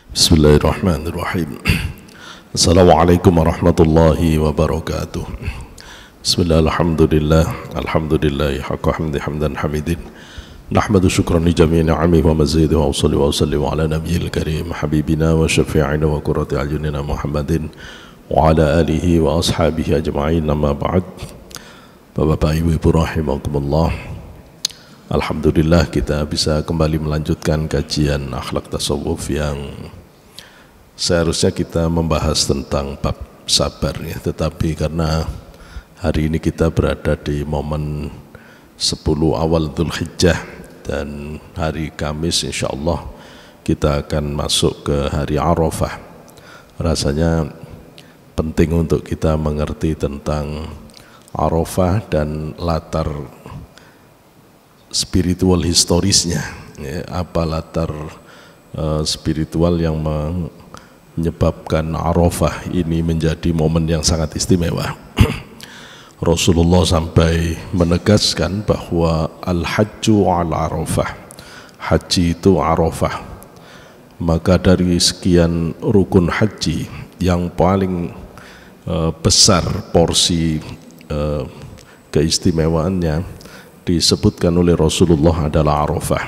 Bismillahirrahmanirrahim. Assalamualaikum warahmatullahi wabarakatuh. Bismillahirrahmanirrahim. Alhamdulillah haqqa hamdi hamdan hamidin. Nahmadu syukran li jami'i ni'amihi wa mazidihi wa usalli wa usallimu ala nabiyil karim habibina wa syafi'ina wa qurrati a'yunina Muhammadin wa ala alihi wa ashabihi ajma'in. Amma ba'd. Bapak-bapak ibu-ibu rahimakumullah, alhamdulillah kita bisa kembali melanjutkan kajian akhlak tasawuf yang seharusnya kita membahas tentang bab sabar ya, tetapi karena hari ini kita berada di momen 10 awal Dzulhijjah dan hari Kamis insyaallah kita akan masuk ke hari Arafah. Rasanya penting untuk kita mengerti tentang Arafah dan latar spiritual historisnya ya, apa latar spiritual yang menyebabkan Arafah ini menjadi momen yang sangat istimewa. Rasulullah sampai menegaskan bahwa al-hajju al-Arafah, haji itu Arafah. Maka dari sekian rukun haji yang paling besar porsi keistimewaannya disebutkan oleh Rasulullah adalah Arafah.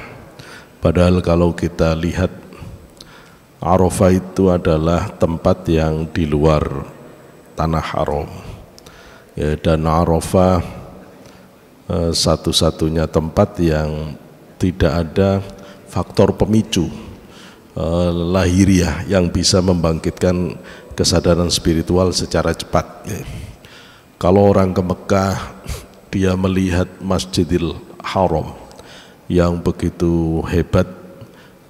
Padahal kalau kita lihat, Arafah itu adalah tempat yang di luar tanah haram ya, dan Arafah satu-satunya tempat yang tidak ada faktor pemicu lahiriah yang bisa membangkitkan kesadaran spiritual secara cepat ya. Kalau orang ke Mekah, dia melihat Masjidil Haram yang begitu hebat,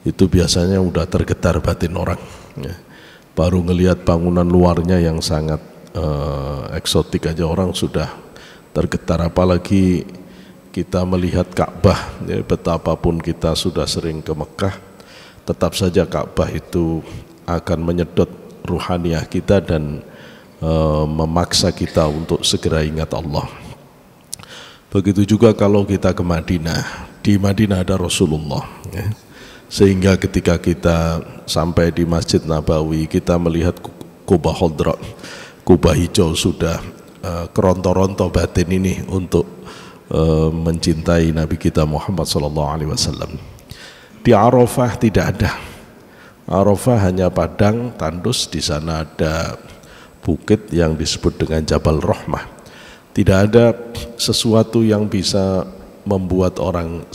itu biasanya udah tergetar batin orang ya. Baru ngelihat bangunan luarnya yang sangat eksotik aja orang sudah tergetar, apalagi kita melihat Ka'bah ya, betapapun kita sudah sering ke Mekah, tetap saja Ka'bah itu akan menyedot ruhaniyah kita dan memaksa kita untuk segera ingat Allah. Begitu juga kalau kita ke Madinah, di Madinah ada Rasulullah ya. Sehingga ketika kita sampai di Masjid Nabawi, kita melihat kubah Khadra, kubah hijau, sudah keronto-ronto batin ini untuk mencintai Nabi kita Muhammad SAW. Di Arafah tidak ada. Arafah hanya padang tandus, di sana ada bukit yang disebut dengan Jabal Rahmah. Tidak ada sesuatu yang bisa membuat orang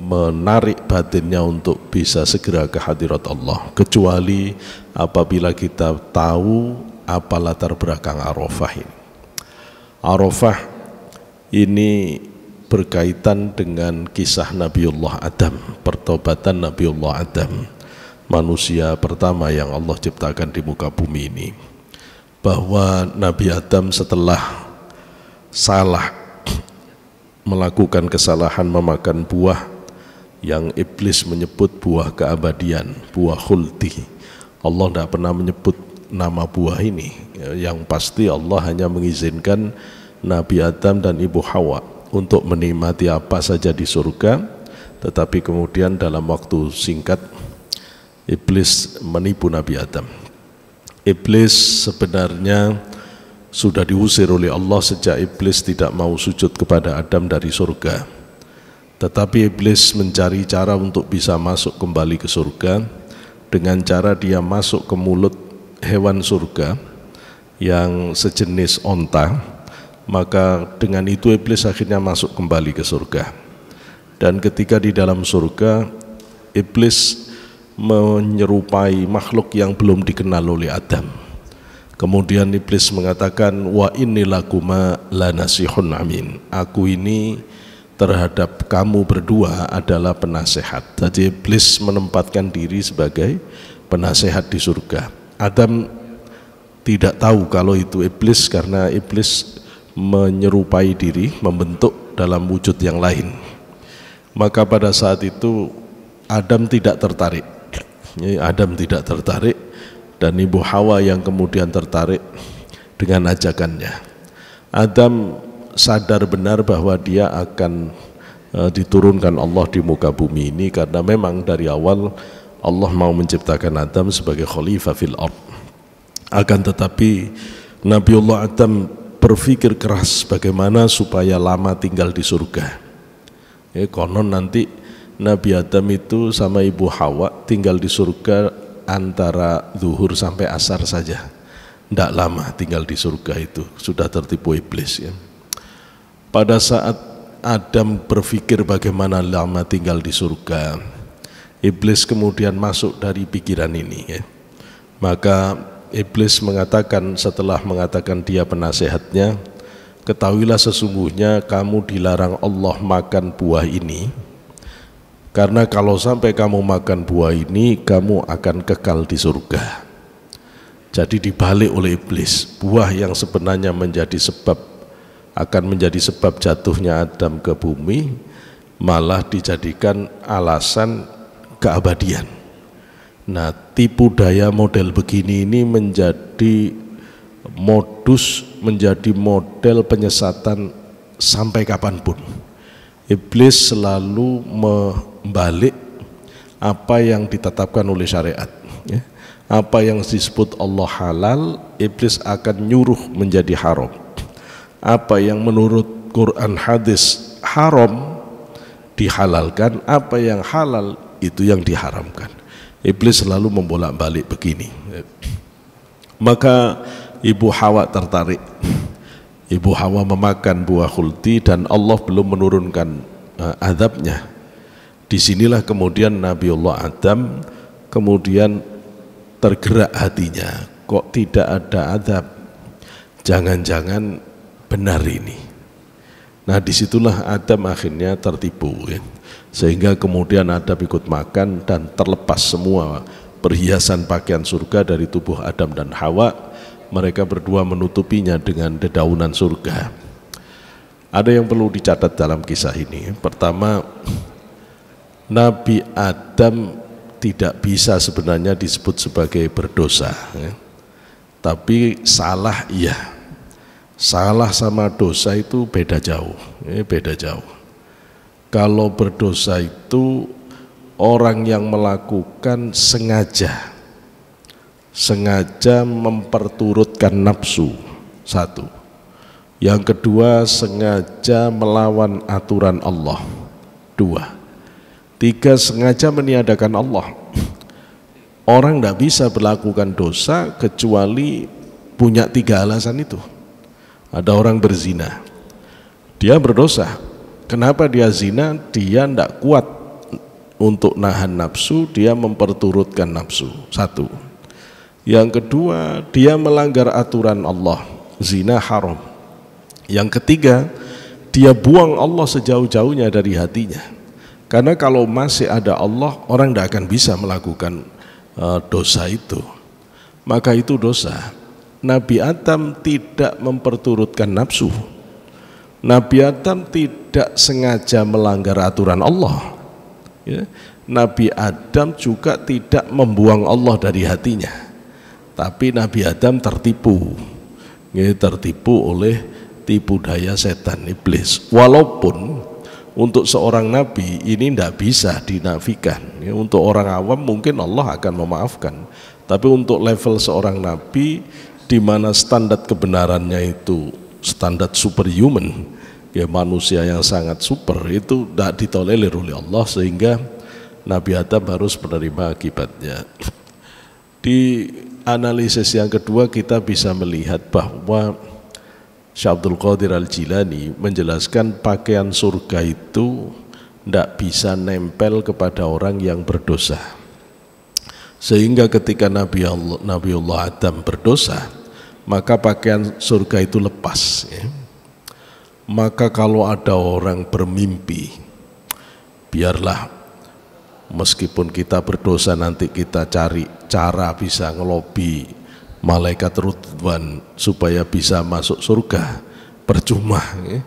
menarik batinnya untuk bisa segera ke hadirat Allah, kecuali apabila kita tahu apa latar belakang Arafah ini. Arafah ini berkaitan dengan kisah Nabiullah Adam, pertobatan Nabiullah Adam, manusia pertama yang Allah ciptakan di muka bumi ini. Bahwa Nabi Adam setelah salah, melakukan kesalahan memakan buah yang iblis menyebut buah keabadian, buah khuldi. Allah tidak pernah menyebut nama buah ini. Yang pasti Allah hanya mengizinkan Nabi Adam dan Ibu Hawa untuk menikmati apa saja di surga, tetapi kemudian dalam waktu singkat iblis menipu Nabi Adam. Iblis sebenarnya sudah diusir oleh Allah sejak iblis tidak mau sujud kepada Adam dari surga. Tetapi iblis mencari cara untuk bisa masuk kembali ke surga dengan cara dia masuk ke mulut hewan surga yang sejenis onta. Maka dengan itu iblis akhirnya masuk kembali ke surga. Dan ketika di dalam surga, iblis menyerupai makhluk yang belum dikenal oleh Adam. Kemudian iblis mengatakan, wa inni lakuma lanasihun amin. Aku ini terhadap kamu berdua adalah penasehat. Jadi iblis menempatkan diri sebagai penasehat di surga. Adam tidak tahu kalau itu iblis, karena iblis menyerupai diri, membentuk dalam wujud yang lain. Maka pada saat itu Adam tidak tertarik. Adam tidak tertarik, dan Ibu Hawa yang kemudian tertarik dengan ajakannya. Adam sadar benar bahwa dia akan diturunkan Allah di muka bumi ini, karena memang dari awal Allah mau menciptakan Adam sebagai khalifah fil ard. Akan tetapi Nabiullah Adam berpikir keras bagaimana supaya lama tinggal di surga. Konon nanti Nabi Adam itu sama Ibu Hawa tinggal di surga antara zuhur sampai asar saja. Tidak lama tinggal di surga itu, sudah tertipu iblis ya. Pada saat Adam berpikir bagaimana lama tinggal di surga, iblis kemudian masuk dari pikiran ini ya. Maka iblis mengatakan, setelah mengatakan dia penasehatnya, ketahuilah sesungguhnya kamu dilarang Allah makan buah ini, karena kalau sampai kamu makan buah ini kamu akan kekal di surga. Jadi dibalik oleh iblis, buah yang sebenarnya akan menjadi sebab jatuhnya Adam ke bumi, malah dijadikan alasan keabadian. Nah, tipu daya model begini ini menjadi model penyesatan sampai kapanpun. Iblis selalu membalik apa yang ditetapkan oleh syariat ya. Apa yang disebut Allah halal, iblis akan nyuruh menjadi haram. Apa yang menurut Quran hadis haram dihalalkan, apa yang halal itu yang diharamkan. Iblis selalu membolak-balik begini. Maka Ibu Hawa tertarik. Ibu Hawa memakan buah khuldi dan Allah belum menurunkan azabnya. Disinilah kemudian Nabiullah Adam kemudian tergerak hatinya, kok tidak ada azab, jangan-jangan benar ini. Nah, disitulah Adam akhirnya tertipu ya. Sehingga kemudian Adam ikut makan dan terlepas semua perhiasan pakaian surga dari tubuh Adam dan Hawa. Mereka berdua menutupinya dengan dedaunan surga. Ada yang perlu dicatat dalam kisah ini. Pertama, Nabi Adam tidak bisa sebenarnya disebut sebagai berdosa ya. Tapi salah iya. Salah sama dosa itu beda jauh ya, beda jauh. Kalau berdosa itu orang yang melakukan sengaja memperturutkan nafsu, satu. Yang kedua, sengaja melawan aturan Allah, dua. Tiga, sengaja meniadakan Allah. Orang tidak bisa melakukan dosa kecuali punya tiga alasan itu. Ada orang berzina, dia berdosa. Kenapa dia zina? Dia tidak kuat untuk nahan nafsu, dia memperturutkan nafsu, satu. Yang kedua, dia melanggar aturan Allah, zina haram. Yang ketiga, dia buang Allah sejauh-jauhnya dari hatinya. Karena kalau masih ada Allah, orang tidak akan bisa melakukan dosa itu. Maka itu dosa. Nabi Adam tidak memperturutkan nafsu. Nabi Adam tidak sengaja melanggar aturan Allah ya. Nabi Adam juga tidak membuang Allah dari hatinya. Tapi Nabi Adam tertipu ya, tertipu oleh tipu daya setan iblis. Walaupun untuk seorang nabi ini tidak bisa dinafikan ya, untuk orang awam mungkin Allah akan memaafkan, tapi untuk level seorang nabi di mana standar kebenarannya itu standar superhuman ya, manusia yang sangat super, itu tidak ditolerir oleh Allah, sehingga Nabi Adam harus menerima akibatnya. Di analisis yang kedua kita bisa melihat bahwa Syekh Abdul Qadir Al-Jilani menjelaskan pakaian surga itu tidak bisa nempel kepada orang yang berdosa. Sehingga ketika Nabiullah Adam berdosa, maka pakaian surga itu lepas ya. Maka kalau ada orang bermimpi, biarlah meskipun kita berdosa nanti kita cari cara bisa ngelobi malaikat Ridwan supaya bisa masuk surga, percuma ya.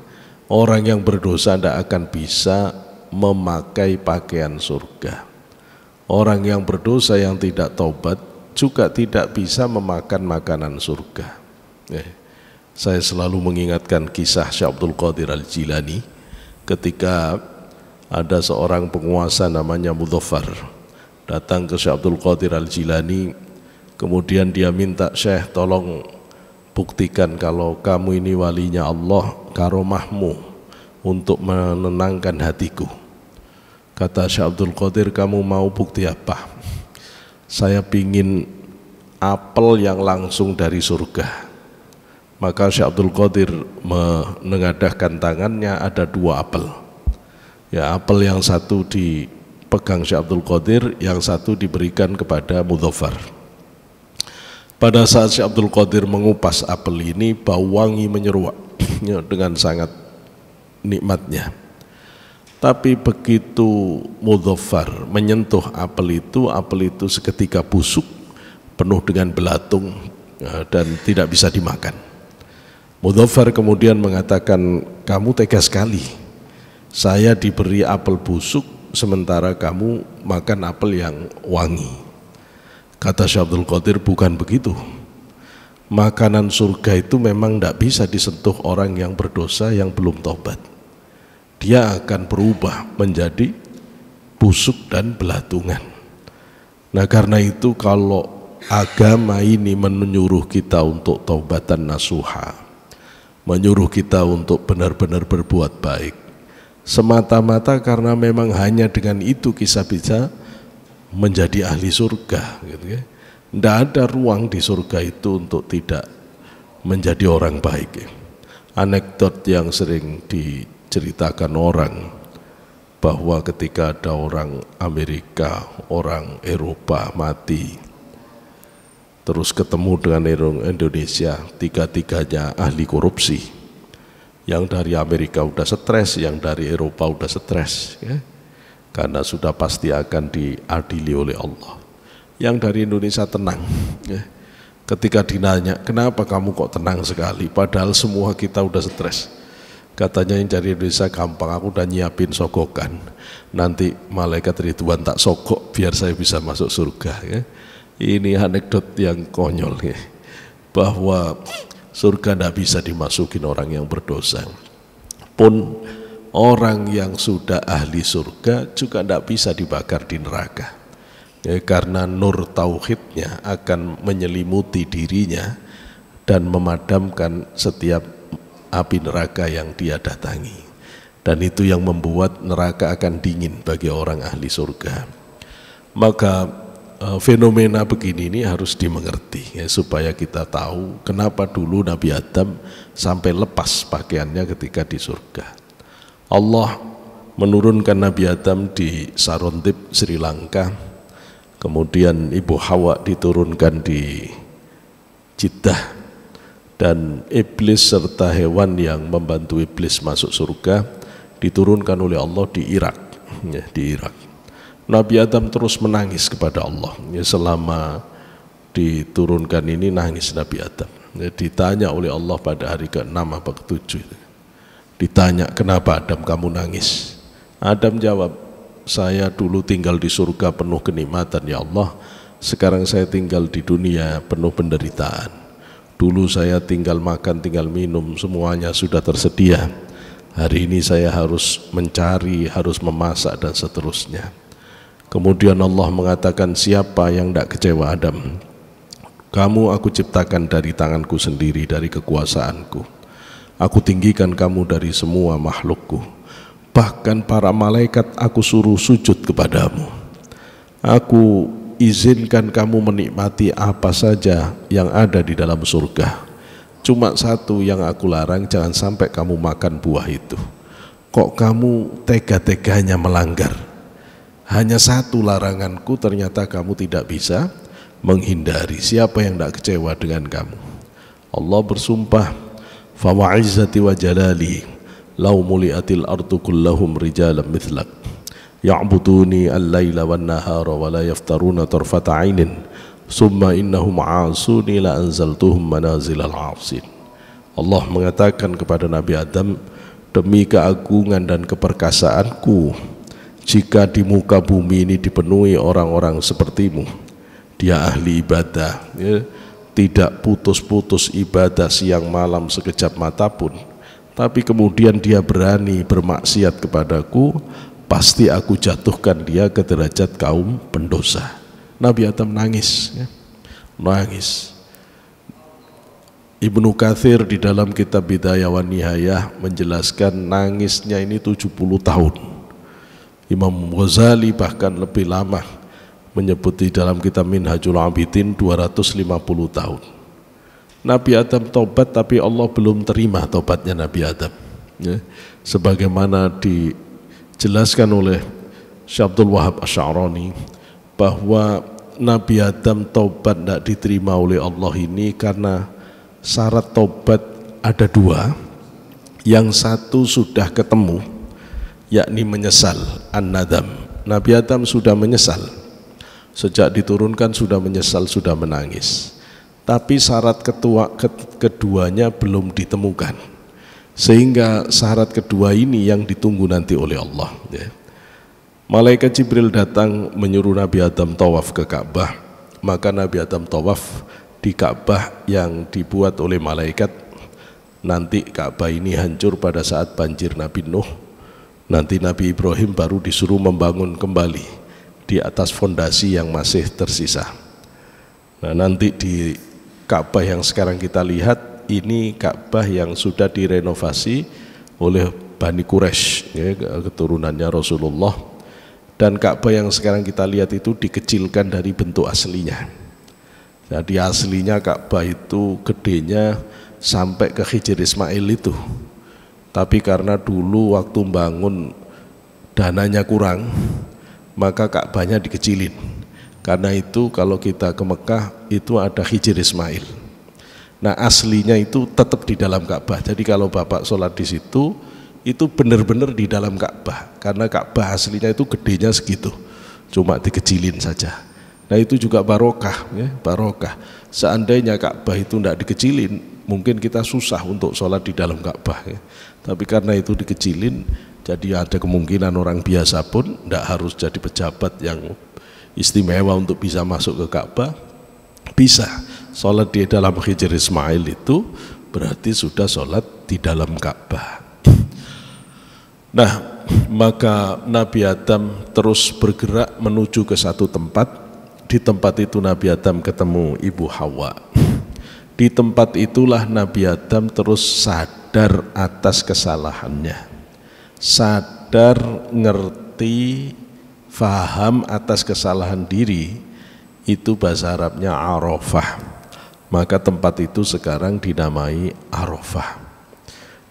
Orang yang berdosa tidak akan bisa memakai pakaian surga. Orang yang berdosa yang tidak taubat juga tidak bisa memakan makanan surga ya. Saya selalu mengingatkan kisah Syekh Abdul Qadir Al-Jilani ketika ada seorang penguasa namanya Mudhaffar datang ke Syekh Abdul Qadir Al-Jilani, kemudian dia minta, Syekh tolong buktikan kalau kamu ini walinya Allah, karomahmu untuk menenangkan hatiku. Kata Syekh Abdul Qadir, kamu mau bukti apa? Saya pingin apel yang langsung dari surga. Maka Syekh Abdul Qadir menengadahkan tangannya, ada 2 apel. Ya, apel yang satu dipegang Syekh Abdul Qadir, yang satu diberikan kepada Mudzaffar. Pada saat Syekh Abdul Qadir mengupas apel ini, bau wangi menyeruak dengan sangat nikmatnya. Tapi begitu Mudzaffar menyentuh apel itu seketika busuk, penuh dengan belatung dan tidak bisa dimakan. Mudzaffar kemudian mengatakan, kamu tega sekali, saya diberi apel busuk sementara kamu makan apel yang wangi. Kata Syekh Abdul Qadir, bukan begitu. Makanan surga itu memang tidak bisa disentuh orang yang berdosa yang belum taubat. Dia akan berubah menjadi busuk dan belatungan. Nah karena itu kalau agama ini menyuruh kita untuk taubatan nasuha, menyuruh kita untuk benar-benar berbuat baik, semata-mata karena memang hanya dengan itu kita bisa menjadi ahli surga gitu ya. Tidak ada ruang di surga itu untuk tidak menjadi orang baik ya. Anekdot yang sering diceritakan orang, bahwa ketika ada orang Amerika, orang Eropa mati, terus ketemu dengan orang Indonesia, tiga-tiganya ahli korupsi. Yang dari Amerika udah stres, yang dari Eropa udah stres ya, karena sudah pasti akan diadili oleh Allah. Yang dari Indonesia tenang ya. Ketika ditanya, kenapa kamu kok tenang sekali, padahal semua kita udah stres. Katanya yang dari Indonesia gampang, aku udah nyiapin sogokan, nanti malaikat Ridwan tak sogok biar saya bisa masuk surga ya. Ini anekdot yang konyol ya, bahwa surga tidak bisa dimasukin orang yang berdosa. Pun orang yang sudah ahli surga juga tidak bisa dibakar di neraka ya, karena nur tauhidnya akan menyelimuti dirinya dan memadamkan setiap api neraka yang dia datangi, dan itu yang membuat neraka akan dingin bagi orang ahli surga. Maka fenomena begini ini harus dimengerti ya, supaya kita tahu kenapa dulu Nabi Adam sampai lepas pakaiannya ketika di surga. Allah menurunkan Nabi Adam di Sarontip, Sri Lanka, kemudian Ibu Hawa diturunkan di Jeddah, dan iblis serta hewan yang membantu iblis masuk surga diturunkan oleh Allah di Irak ya, di Irak. Nabi Adam terus menangis kepada Allah ya, selama diturunkan ini nangis Nabi Adam ya, ditanya oleh Allah pada hari ke-6 apa ke-7, ditanya, kenapa Adam kamu nangis? Adam jawab, saya dulu tinggal di surga penuh kenikmatan ya Allah, sekarang saya tinggal di dunia penuh penderitaan. Dulu saya tinggal makan, tinggal minum, semuanya sudah tersedia. Hari ini saya harus mencari, harus memasak dan seterusnya. Kemudian Allah mengatakan, siapa yang tidak kecewa Adam? Kamu aku ciptakan dari tanganku sendiri, dari kekuasaanku. Aku tinggikan kamu dari semua makhlukku. Bahkan para malaikat aku suruh sujud kepadamu. Aku izinkan kamu menikmati apa saja yang ada di dalam surga. Cuma satu yang aku larang, jangan sampai kamu makan buah itu. Kok kamu tega-teganya melanggar? Hanya satu laranganku, ternyata kamu tidak bisa menghindari. Siapa yang tidak kecewa dengan kamu? Allah bersumpah, fa wa'izzati wa jalali law muliatil ardu kullahum rijalan mithlak ya'buduni al-laila wan-nahara wa la yaftaruna tarfata 'ainin summa innahum 'asuni la anzaltuhum manazilal 'asin. Allah mengatakan kepada Nabi Adam, demi keagungan dan keperkasaanku, jika di muka bumi ini dipenuhi orang-orang sepertimu, dia ahli ibadah ya, tidak putus-putus ibadah siang malam sekejap mata pun, tapi kemudian dia berani bermaksiat kepadaku, pasti aku jatuhkan dia ke derajat kaum pendosa. Nabi Adam nangis, ya. Nangis. Ibnu Katsir di dalam kitab Bidayah wan Nihayah menjelaskan nangisnya ini 70 tahun. Imam Ghazali bahkan lebih lama, menyebut di dalam kitab Minhajul Abidin 250 tahun. Nabi Adam tobat, tapi Allah belum terima tobatnya Nabi Adam, ya. Sebagaimana dijelaskan oleh Syekh Abdul Wahab Asy'arani bahwa Nabi Adam tobat tidak diterima oleh Allah ini karena syarat tobat ada dua. Yang satu sudah ketemu, yakni menyesal, an-nadam. Nabi Adam sudah menyesal, sejak diturunkan sudah menyesal, sudah menangis. Tapi syarat keduanya belum ditemukan, sehingga syarat kedua ini yang ditunggu nanti oleh Allah, ya. Malaikat Jibril datang menyuruh Nabi Adam tawaf ke Ka'bah. Maka Nabi Adam tawaf di Ka'bah yang dibuat oleh malaikat. Nanti Ka'bah ini hancur pada saat banjir Nabi Nuh. Nanti Nabi Ibrahim baru disuruh membangun kembali di atas fondasi yang masih tersisa. Nah, nanti di Ka'bah yang sekarang kita lihat, ini Ka'bah yang sudah direnovasi oleh Bani Quraisy, ya, keturunannya Rasulullah. Dan Ka'bah yang sekarang kita lihat itu dikecilkan dari bentuk aslinya. Jadi aslinya Ka'bah itu gedenya sampai ke Hijr Ismail itu. Tapi karena dulu waktu bangun dananya kurang, maka Ka'bahnya dikecilin. Karena itu kalau kita ke Mekah itu ada Hijr Ismail. Nah, aslinya itu tetap di dalam Ka'bah. Jadi kalau Bapak sholat di situ, itu benar-benar di dalam Ka'bah. Karena Ka'bah aslinya itu gedenya segitu, cuma dikecilin saja. Nah, itu juga barokah, ya, barokah. Seandainya Ka'bah itu tidak dikecilin, mungkin kita susah untuk sholat di dalam Ka'bah, ya. Tapi karena itu dikecilin, jadi ada kemungkinan orang biasa pun tidak harus jadi pejabat yang istimewa untuk bisa masuk ke Ka'bah, bisa sholat di dalam Hijr Ismail. Itu berarti sudah sholat di dalam Ka'bah. Nah, maka Nabi Adam terus bergerak menuju ke satu tempat. Di tempat itu Nabi Adam ketemu Ibu Hawa. Di tempat itulah Nabi Adam terus sadar atas kesalahannya, sadar, ngerti, faham atas kesalahan diri. Itu bahasa Arabnya Arafah. Maka tempat itu sekarang dinamai Arafah.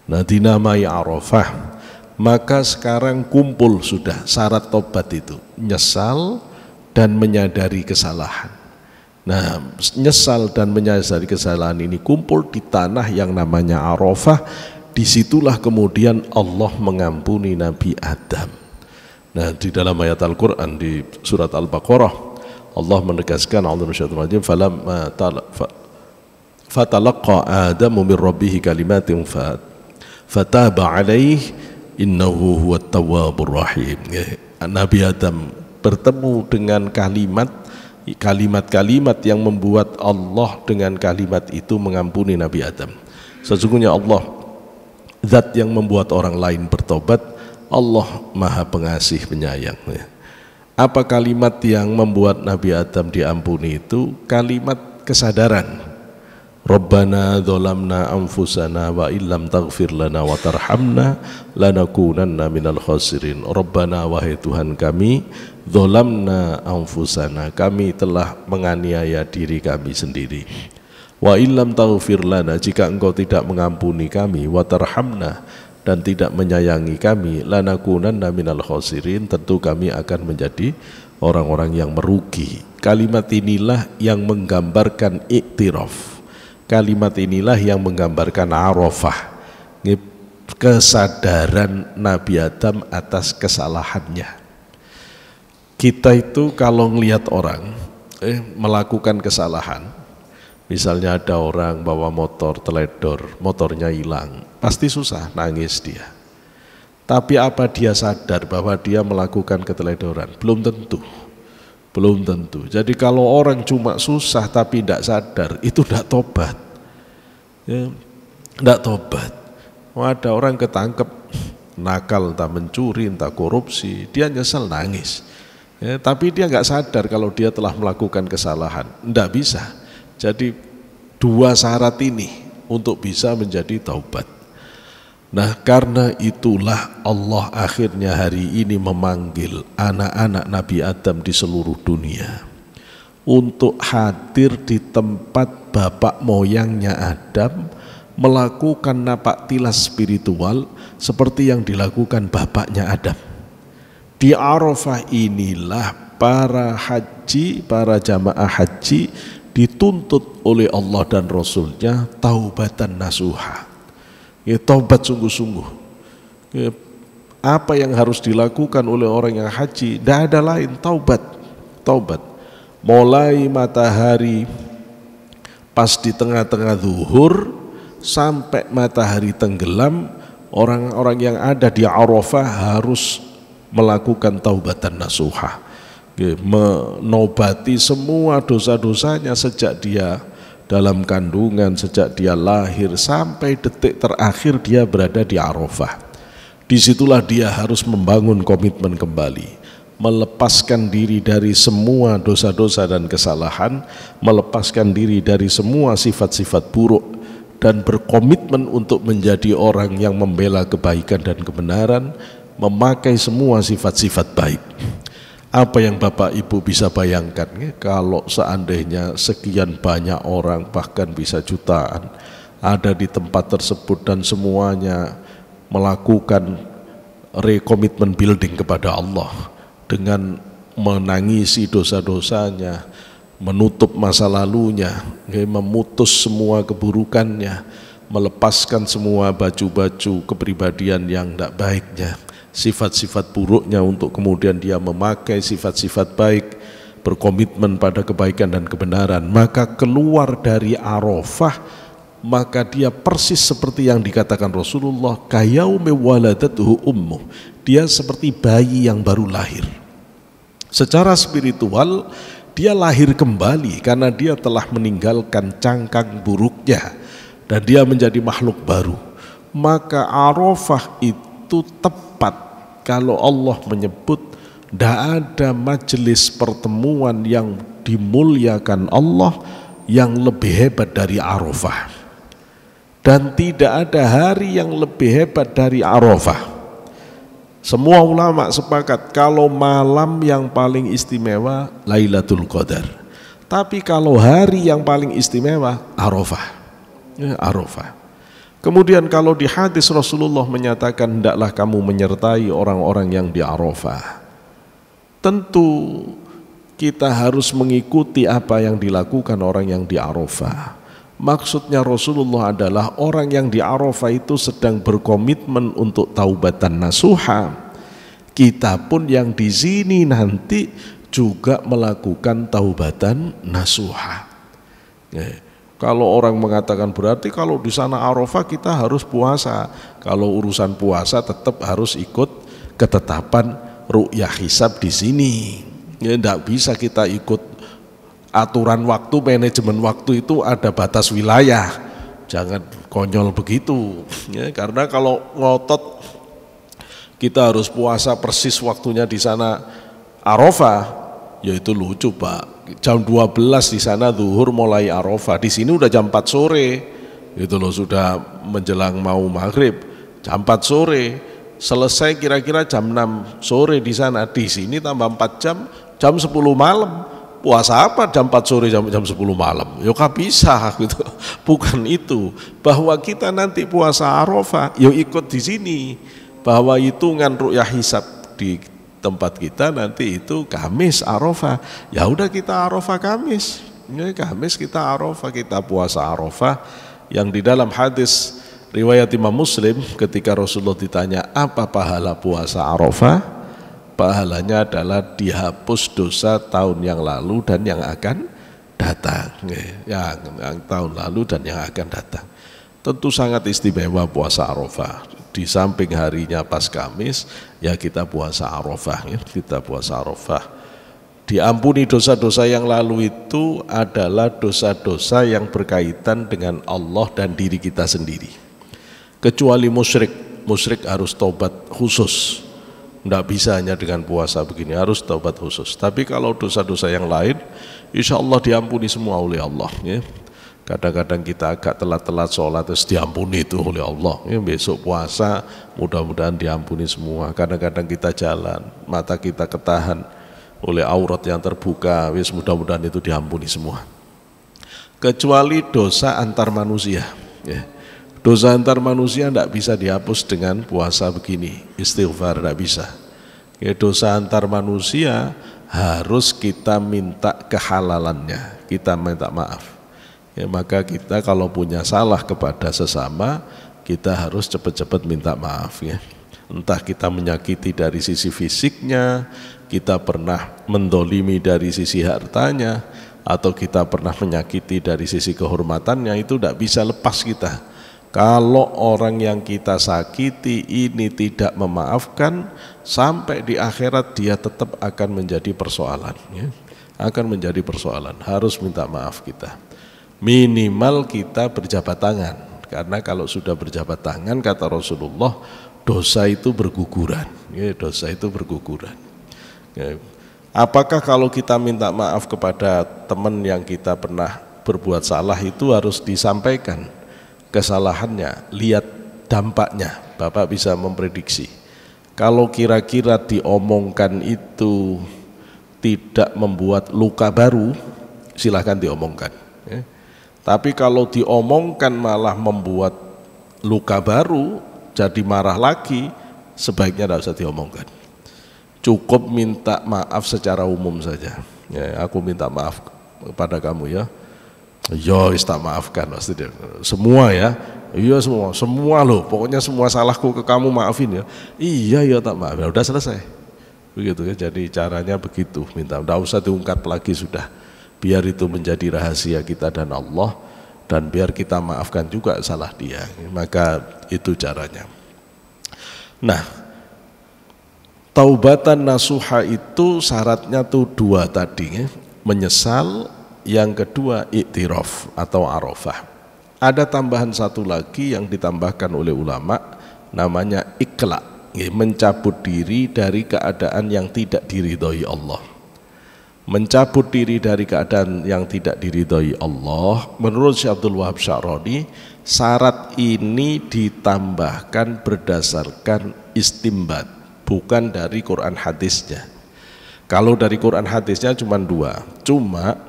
Nah, dinamai Arafah, maka sekarang kumpul sudah syarat tobat itu, nyesal dan menyadari kesalahan. Nah, nyesal dan menyadari kesalahan ini kumpul di tanah yang namanya Arafah. Disitulah kemudian Allah mengampuni Nabi Adam. Nah, di dalam ayat Al-Quran di surat Al-Baqarah, Allah menegaskan, fatalaqa Adamu min rabbihi kalimatin fataba alaih innahu huwat tawwabur rahim. Nabi Adam bertemu dengan kalimat-kalimat yang membuat Allah dengan kalimat itu mengampuni Nabi Adam. Sesungguhnya Allah zat yang membuat orang lain bertobat. Allah Maha Pengasih Penyayang. Apa kalimat yang membuat Nabi Adam diampuni itu? Kalimat kesadaran. Rabbana dzalamna anfusana wa illam taghfir lana wa tarhamna lanakunanna minal khasirin. Rabbana, wahai Tuhan kami, dzalamna anfusana, kami telah menganiaya diri kami sendiri. Wa illam taghfir lana, jika engkau tidak mengampuni kami, wa tarhamna, dan tidak menyayangi kami, lanakunanna minal khasirin, tentu kami akan menjadi orang-orang yang merugi. Kalimat inilah yang menggambarkan iktiraf. Kalimat inilah yang menggambarkan Arafah, kesadaran Nabi Adam atas kesalahannya. Kita itu kalau melihat orang melakukan kesalahan, misalnya ada orang bawa motor teledor, motornya hilang, pasti susah, nangis dia. Tapi apa dia sadar bahwa dia melakukan keteledoran? Belum tentu. Belum tentu. Jadi kalau orang cuma susah tapi tidak sadar, itu tidak tobat, ya, tidak tobat. Ada orang ketangkep nakal, entah mencuri, entah korupsi, dia nyesel nangis. Ya, tapi dia nggak sadar kalau dia telah melakukan kesalahan. Nggak bisa. Jadi dua syarat ini untuk bisa menjadi taubat. Nah, karena itulah Allah akhirnya hari ini memanggil anak-anak Nabi Adam di seluruh dunia untuk hadir di tempat bapak moyangnya Adam, melakukan napak tilas spiritual seperti yang dilakukan bapaknya Adam. Di Arafah inilah para jamaah haji dituntut oleh Allah dan Rasulnya taubatan nasuha. Ya, taubat sungguh-sungguh. Ya, apa yang harus dilakukan oleh orang yang haji? Tidak ada lain, taubat. Mulai matahari pas di tengah-tengah zuhur sampai matahari tenggelam, orang-orang yang ada di Arafah harus melakukan taubatan nasuha, menobati semua dosa-dosanya sejak dia dalam kandungan, sejak dia lahir sampai detik terakhir dia berada di Arafah. Disitulah dia harus membangun komitmen kembali, melepaskan diri dari semua dosa-dosa dan kesalahan, melepaskan diri dari semua sifat-sifat buruk, dan berkomitmen untuk menjadi orang yang membela kebaikan dan kebenaran, memakai semua sifat-sifat baik. Apa yang Bapak Ibu bisa bayangkan kalau seandainya sekian banyak orang, bahkan bisa jutaan, ada di tempat tersebut dan semuanya melakukan rekomitmen building kepada Allah dengan menangisi dosa-dosanya, menutup masa lalunya, memutus semua keburukannya, melepaskan semua baju-baju kepribadian yang tidak baiknya, sifat-sifat buruknya, untuk kemudian dia memakai sifat-sifat baik, berkomitmen pada kebaikan dan kebenaran, maka keluar dari Arafah, maka dia persis seperti yang dikatakan Rasulullah, kayaumi waladatuhu ummuh, dia seperti bayi yang baru lahir. Secara spiritual dia lahir kembali karena dia telah meninggalkan cangkang buruknya dan dia menjadi makhluk baru. Maka Arafah itu tepat kalau Allah menyebut tidak ada majelis pertemuan yang dimuliakan Allah yang lebih hebat dari Arafah, dan tidak ada hari yang lebih hebat dari Arafah. Semua ulama sepakat kalau malam yang paling istimewa Lailatul Qadar, tapi kalau hari yang paling istimewa Arafah. Arafah. Kemudian kalau di hadis Rasulullah menyatakan hendaklah kamu menyertai orang-orang yang di Arafah. Tentu kita harus mengikuti apa yang dilakukan orang yang di Arafah. Maksudnya Rasulullah adalah orang yang di Arafah itu sedang berkomitmen untuk taubatan nasuha. Kita pun yang di sini nanti juga melakukan taubatan nasuha. Kalau orang mengatakan berarti kalau di sana Arafah kita harus puasa. Kalau urusan puasa tetap harus ikut ketetapan ru'yah hisab di sini. Ya, tidak bisa kita ikut aturan waktu, manajemen waktu itu ada batas wilayah. Jangan konyol begitu ya, karena kalau ngotot kita harus puasa persis waktunya di sana Arafah, ya itu lucu Pak. Jam 12 di sana zuhur mulai Arafah, di sini udah jam 4 sore itu loh, sudah menjelang mau maghrib. Jam 4 sore selesai kira-kira jam 6 sore di sana, di sini tambah 4 jam, jam 10 malam. Puasa apa jam 4 sore jam 10 malam? Ya gak bisa gitu. Bukan itu. Bahwa kita nanti puasa Arafah, ya ikut di sini. Bahwa hitungan ru'yah hisab di tempat kita nanti itu Kamis Arafah. Ya udah kita Arafah Kamis. Ya, Kamis kita Arafah, kita puasa Arafah. Yang di dalam hadis riwayat Imam Muslim ketika Rasulullah ditanya apa pahala puasa Arafah, pahalanya adalah dihapus dosa tahun yang lalu dan yang akan datang, yang tahun lalu dan yang akan datang. Tentu sangat istimewa puasa Arafah. Di samping harinya pas Kamis, ya kita puasa Arafah, ya, kita puasa Arafah. Diampuni dosa-dosa yang lalu itu adalah dosa-dosa yang berkaitan dengan Allah dan diri kita sendiri. Kecuali musyrik, musyrik harus taubat khusus. Tidak bisa hanya dengan puasa begini, harus taubat khusus. Tapi kalau dosa-dosa yang lain, insya Allah diampuni semua oleh Allah. Ya. Kadang-kadang kita agak telat-telat sholat terus diampuni itu oleh Allah. Ya, besok puasa mudah-mudahan diampuni semua. Kadang-kadang kita jalan, mata kita ketahan oleh aurat yang terbuka, wis mudah-mudahan itu diampuni semua. Kecuali dosa antar manusia. Ya. Dosa antar manusia tidak bisa dihapus dengan puasa begini, istighfar tidak bisa. Ya, dosa antar manusia harus kita minta kehalalannya, kita minta maaf. Ya, maka kita kalau punya salah kepada sesama, kita harus cepat-cepat minta maaf ya. Entah kita menyakiti dari sisi fisiknya, kita pernah mendolimi dari sisi hartanya, atau kita pernah menyakiti dari sisi kehormatannya, itu tidak bisa lepas kita. Kalau orang yang kita sakiti ini tidak memaafkan, sampai di akhirat dia tetap akan menjadi persoalan ya. Akan menjadi persoalan, harus minta maaf kita. Minimal kita berjabat tangan, karena kalau sudah berjabat tangan kata Rasulullah, dosa itu berguguran ya, dosa itu berguguran ya. Apakah kalau kita minta maaf kepada teman yang kita pernah berbuat salah itu harus disampaikan kesalahannya, lihat dampaknya? Bapak bisa memprediksi kalau kira-kira diomongkan itu tidak membuat luka baru, silahkan diomongkan ya. Tapi kalau diomongkan malah membuat luka baru, jadi marah lagi, sebaiknya tidak usah diomongkan. Cukup minta maaf secara umum saja. Ya, aku minta maaf kepada kamu ya. Yo, tak maafkan pasti semua ya. Iya semua loh. Pokoknya semua salahku ke kamu maafin ya. Iya tak maaf. Ya, udah selesai. Begitu ya. Jadi caranya begitu. Minta, tidak usah diungkap lagi sudah. Biar itu menjadi rahasia kita dan Allah, dan biar kita maafkan juga salah dia. Maka itu caranya. Nah, taubatan nasuha itu syaratnya tuh dua tadi ya. Menyesal, yang kedua iktiraf atau arafah. Ada tambahan satu lagi yang ditambahkan oleh ulama, namanya ikhla, mencabut diri dari keadaan yang tidak diridhoi Allah. Mencabut diri dari keadaan yang tidak diridhoi Allah, menurut Syekh Abdul Wahab Sya'rani, syarat ini ditambahkan berdasarkan istimbat, bukan dari Quran hadisnya. Kalau dari Quran hadisnya cuma dua, cuma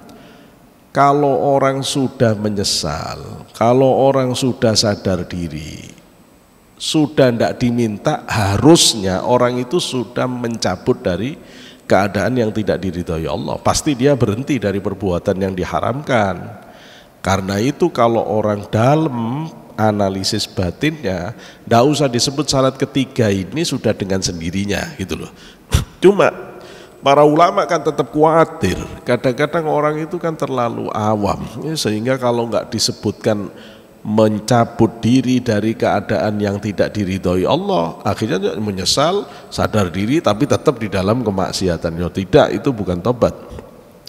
kalau orang sudah menyesal, kalau orang sudah sadar diri, sudah tidak diminta, harusnya orang itu sudah mencabut dari keadaan yang tidak diridhoi Allah. Pasti dia berhenti dari perbuatan yang diharamkan. Karena itu kalau orang dalam analisis batinnya, tidak usah disebut syarat ketiga ini sudah dengan sendirinya gitu loh. Cuma para ulama kan tetap khawatir. Kadang-kadang orang itu kan terlalu awam ya, sehingga kalau nggak disebutkan mencabut diri dari keadaan yang tidak diridhoi Allah, akhirnya menyesal, sadar diri tapi tetap di dalam kemaksiatan. Ya tidak, itu bukan tobat.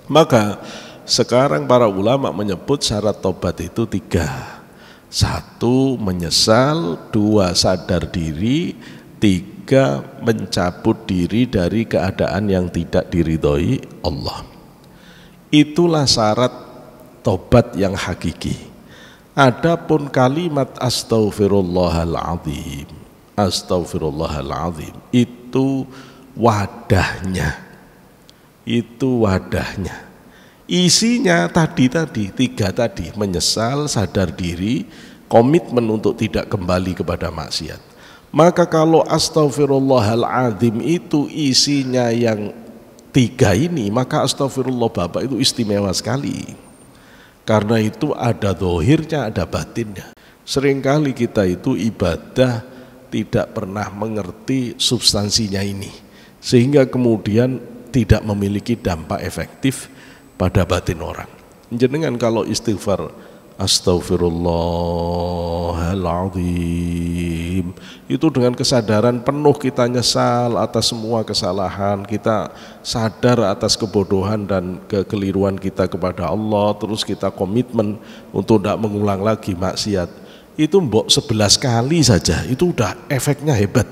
Maka sekarang para ulama menyebut syarat tobat itu tiga. Satu, menyesal. Dua, sadar diri. Tiga, mencabut diri dari keadaan yang tidak diridhoi Allah. Itulah syarat tobat yang hakiki. Adapun kalimat astaghfirullahaladzim, astaghfirullahaladzim itu wadahnya, isinya tadi tiga tadi, menyesal, sadar diri, komitmen untuk tidak kembali kepada maksiat. Maka kalau astaghfirullahaladzim itu isinya yang tiga ini, maka astaghfirullah Bapak itu istimewa sekali. Karena itu ada zahirnya, ada batinnya. Seringkali kita itu ibadah tidak pernah mengerti substansinya ini, sehingga kemudian tidak memiliki dampak efektif pada batin orang. Jenengan kalau istighfar astaghfirullahaladzim itu dengan kesadaran penuh, kita nyesal atas semua kesalahan, kita sadar atas kebodohan dan kekeliruan kita kepada Allah, terus kita komitmen untuk tidak mengulang lagi maksiat. itu mbok 11 kali saja itu udah efeknya hebat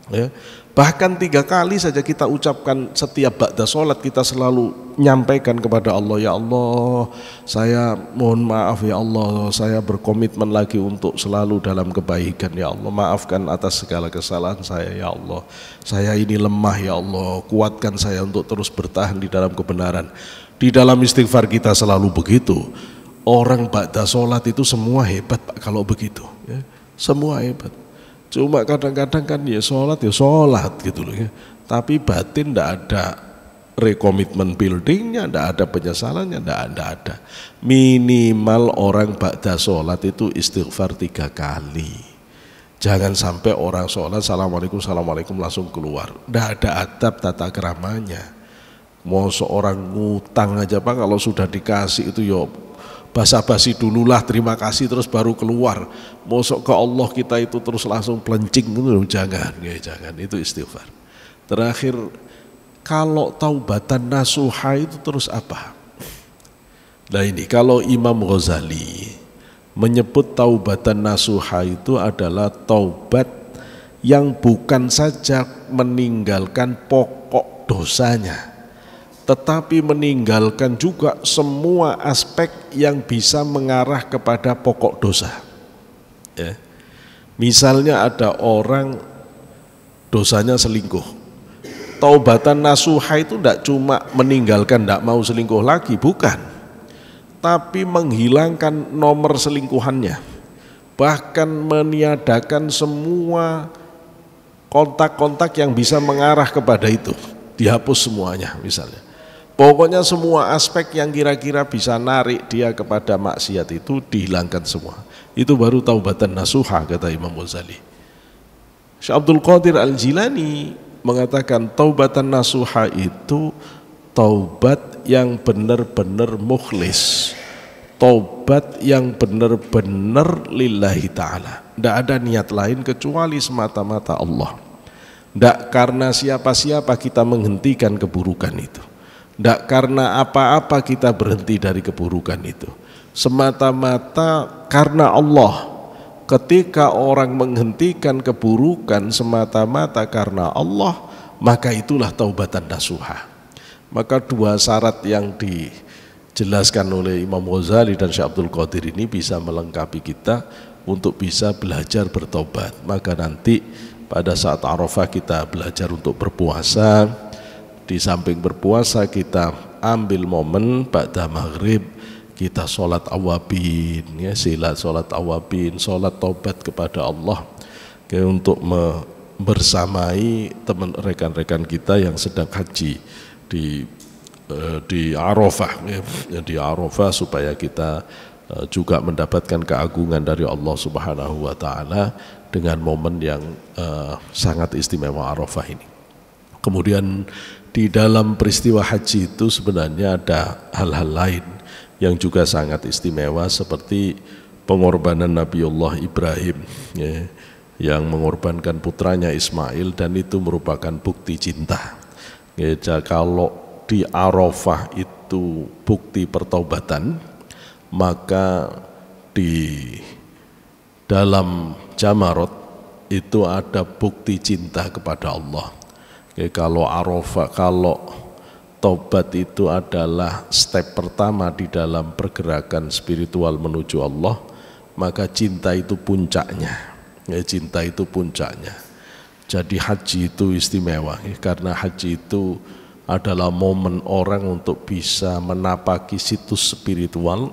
ya. Bahkan 3 kali saja kita ucapkan setiap ba'da sholat, kita selalu nyampaikan kepada Allah, ya Allah, saya mohon maaf ya Allah, saya berkomitmen lagi untuk selalu dalam kebaikan ya Allah, maafkan atas segala kesalahan saya ya Allah, saya ini lemah ya Allah, kuatkan saya untuk terus bertahan di dalam kebenaran. Di dalam istighfar kita selalu begitu. Orang ba'da sholat itu semua hebat Pak kalau begitu ya. Semua hebat. Cuma kadang-kadang kan ya sholat gitu loh ya. Tapi batin tidak ada rekomitmen buildingnya, tidak ada penyesalannya, tidak ada. Minimal orang ba'da sholat itu istighfar 3 kali. Jangan sampai orang sholat assalamualaikum langsung keluar. Tidak ada adab tata keramanya. Mau seorang ngutang aja Pak, kalau sudah dikasih itu yo basa-basi dululah, terima kasih terus baru keluar. Mosok ke Allah kita itu terus langsung pelencing gitu, jangan, itu istighfar. Terakhir, kalau taubatan nasuha itu terus apa? Nah ini kalau Imam Ghazali menyebut taubatan nasuha itu adalah taubat yang bukan saja meninggalkan pokok dosanya, tetapi meninggalkan juga semua aspek yang bisa mengarah kepada pokok dosa ya. Misalnya ada orang dosanya selingkuh, taubatan nasuha itu tidak cuma meninggalkan, tidak mau selingkuh lagi, bukan, tapi menghilangkan nomor selingkuhannya, bahkan meniadakan semua kontak-kontak yang bisa mengarah kepada itu, dihapus semuanya misalnya. Pokoknya semua aspek yang kira-kira bisa narik dia kepada maksiat itu dihilangkan semua. Itu baru taubatan nasuha kata Imam Ghazali. Syekh Abdul Qadir Al-Jilani mengatakan taubatan nasuha itu taubat yang benar-benar mukhlis, taubat yang benar-benar lillahi ta'ala. Tidak ada niat lain kecuali semata-mata Allah. Tidak karena siapa-siapa kita menghentikan keburukan itu. Tidak karena apa-apa kita berhenti dari keburukan itu. Semata-mata karena Allah. Ketika orang menghentikan keburukan semata-mata karena Allah, maka itulah taubatan nasuha. Maka 2 syarat yang dijelaskan oleh Imam Ghazali dan Syekh Abdul Qadir ini bisa melengkapi kita untuk bisa belajar bertobat. Maka nanti pada saat Arafah kita belajar untuk berpuasa. Di samping berpuasa kita ambil momen ba'da maghrib, kita sholat awabin ya, sholat awabin, sholat taubat kepada Allah ya, untuk bersamai teman rekan-rekan kita yang sedang haji di Arafah ya, di Arafah, supaya kita juga mendapatkan keagungan dari Allah Subhanahu wa taala dengan momen yang sangat istimewa Arafah ini. Kemudian di dalam peristiwa haji itu sebenarnya ada hal-hal lain yang juga sangat istimewa, seperti pengorbanan Nabiullah Ibrahim ya, yang mengorbankan putranya Ismail, dan itu merupakan bukti cinta ya. Kalau di Arafah itu bukti pertaubatan, maka di dalam Jamarot itu ada bukti cinta kepada Allah. Kalau Arafah, kalau taubat itu adalah step pertama di dalam pergerakan spiritual menuju Allah, maka cinta itu puncaknya. Cinta itu puncaknya. Jadi haji itu istimewa karena haji itu adalah momen orang untuk bisa menapaki situs spiritual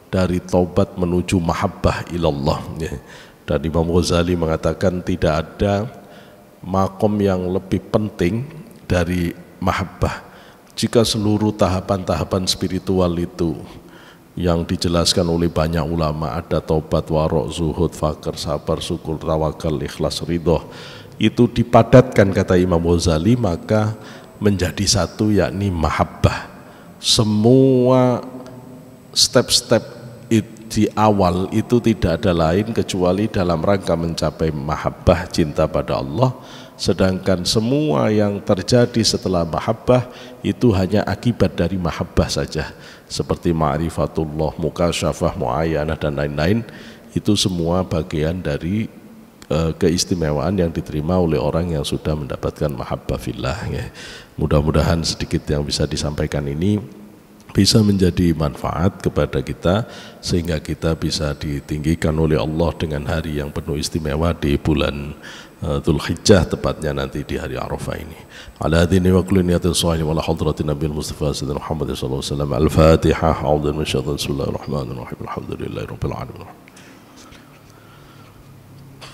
dari taubat menuju mahabbah ilallah. Dan Imam Ghazali mengatakan tidak ada makom yang lebih penting dari mahabbah. Jika seluruh tahapan-tahapan spiritual itu yang dijelaskan oleh banyak ulama, ada taubat, warok, zuhud, fakir, sabar, syukur, tawakal, ikhlas, ridho, itu dipadatkan kata Imam Ghazali, maka menjadi satu, yakni mahabbah. Semua step-step di awal itu tidak ada lain kecuali dalam rangka mencapai mahabbah, cinta pada Allah. Sedangkan semua yang terjadi setelah mahabbah itu hanya akibat dari mahabbah saja, seperti ma'rifatullah, mukasyafah, mu'ayanah dan lain-lain. itu semua bagian dari keistimewaan yang diterima oleh orang yang sudah mendapatkan mahabbah fillah ya. Mudah-mudahan sedikit yang bisa disampaikan ini bisa menjadi manfaat kepada kita sehingga kita bisa ditinggikan oleh Allah dengan hari yang penuh istimewa di bulan Dzulhijjah, tepatnya nanti di hari Arafah ini. Ala hadini wa kulli niyatin shalihin wa la hadratin Nabil Mustafa Sayyidina Muhammad sallallahu alaihi wasallam. Al-Fatihah. A'udzu billahi minasyaitonir rajim. Bismillahirrahmanirrahim. Alhamdulillahirabbil alamin.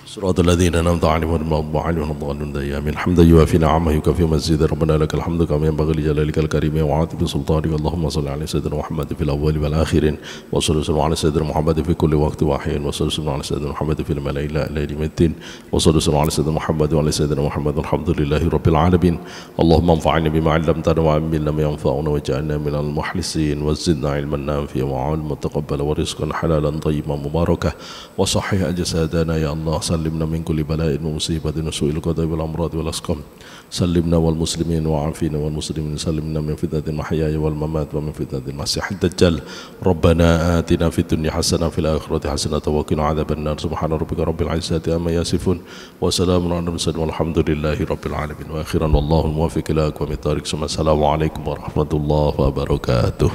صراط الذين أنعمت عليهم غير المغضوب عليهم ولا الضالين. حمدا يوافي نعمه يكافئ مزيدا. ربنا لك الحمد كما ينبغي لجلالك الكريم وعظيم سلطانك. اللهم صل على سيدنا محمد في الأول والآخرين وصل وسلم على سيدنا محمد في كل وقت وحين وصل وسلم على سيدنا محمد في الملأ الأعلى يوم الدين وصل وسلم على سيدنا محمد وعلى سيدنا محمد والحمد لله رب العالمين. اللهم انفعنا بما علمتنا وعلمنا ما ينفعنا واجعلنا من المخلصين وزدنا علما نافعا وعلما متقبلا ورزقا حلالا طيبا مباركا وصحح أجسادنا يا الله. سلمنا من كل بلاء ومصيبة وسوء القضاء والأمراض والأسقام. سلمنا والمسلمين وعافينا والمسلمين. سلمنا من فتنة المحيا والممات ومن فتنة المسيح الدجال. ربنا آتنا في الدنيا حسنة وفي الآخرة حسنة وقنا عذاب النار. سبحان ربك رب العزة عما يصفون وسلام على المرسلين والحمد لله رب العالمين. وآخرا والله الموفق إلى أقوم الطريق. السلام عليكم ورحمة الله وبركاته.